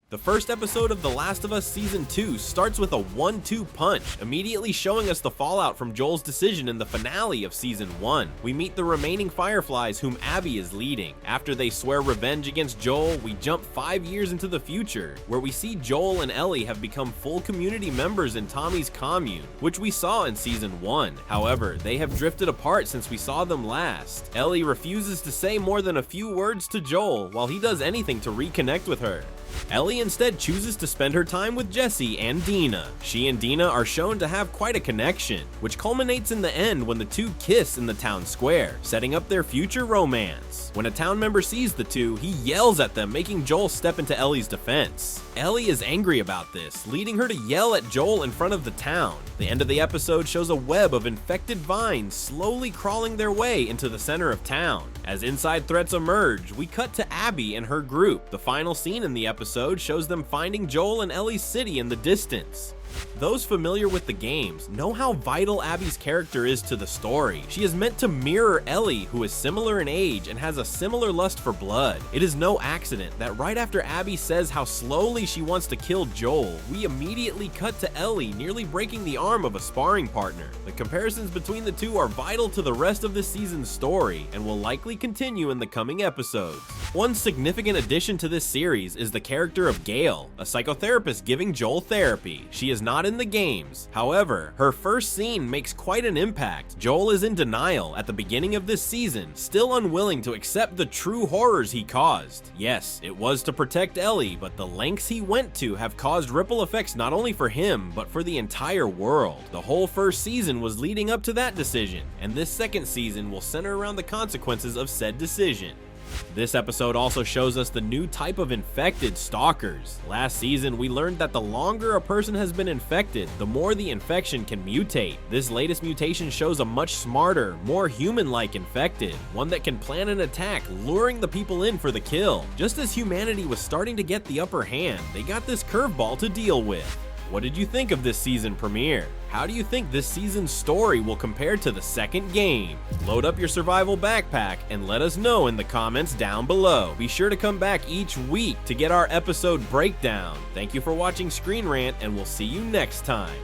The first episode of The Last of Us Season 2 starts with a 1-2 punch, immediately showing us the fallout from Joel's decision in the finale of Season 1. We meet the remaining Fireflies whom Abby is leading. After they swear revenge against Joel, we jump 5 years into the future, where we see Joel and Ellie have become full community members in Tommy's commune, which we saw in Season 1. However, they have drifted apart since we saw them last. Ellie refuses to say more than a few words to Joel, while he does anything to reconnect with her. Ellie instead chooses to spend her time with Jesse and Dina. She and Dina are shown to have quite a connection, which culminates in the end when the two kiss in the town square, setting up their future romance. When a town member sees the two, he yells at them, making Joel step into Ellie's defense. Ellie is angry about this, leading her to yell at Joel in front of the town. The end of the episode shows a web of infected vines slowly crawling their way into the center of town. As inside threats emerge, we cut to Abby and her group. The final scene in the episode shows them finding Joel and Ellie's city in the distance. Those familiar with the games know how vital Abby's character is to the story. She is meant to mirror Ellie, who is similar in age and has a similar lust for blood. It is no accident that right after Abby says how slowly she wants to kill Joel, we immediately cut to Ellie nearly breaking the arm of a sparring partner. The comparisons between the two are vital to the rest of this season's story and will likely continue in the coming episodes. One significant addition to this series is the character of Gale, a psychotherapist giving Joel therapy. She is not in the games. However, her first scene makes quite an impact. Joel is in denial at the beginning of this season, still unwilling to accept the true horrors he caused. Yes, it was to protect Ellie, but the lengths he went to have caused ripple effects not only for him, but for the entire world. The whole first season was leading up to that decision, and this second season will center around the consequences of said decision. This episode also shows us the new type of infected, Stalkers. Last season, we learned that the longer a person has been infected, the more the infection can mutate. This latest mutation shows a much smarter, more human-like infected, one that can plan an attack, luring the people in for the kill. Just as humanity was starting to get the upper hand, they got this curveball to deal with. What did you think of this season premiere? How do you think this season's story will compare to the second game? Load up your survival backpack and let us know in the comments down below. Be sure to come back each week to get our episode breakdown. Thank you for watching ScreenRant, and we'll see you next time.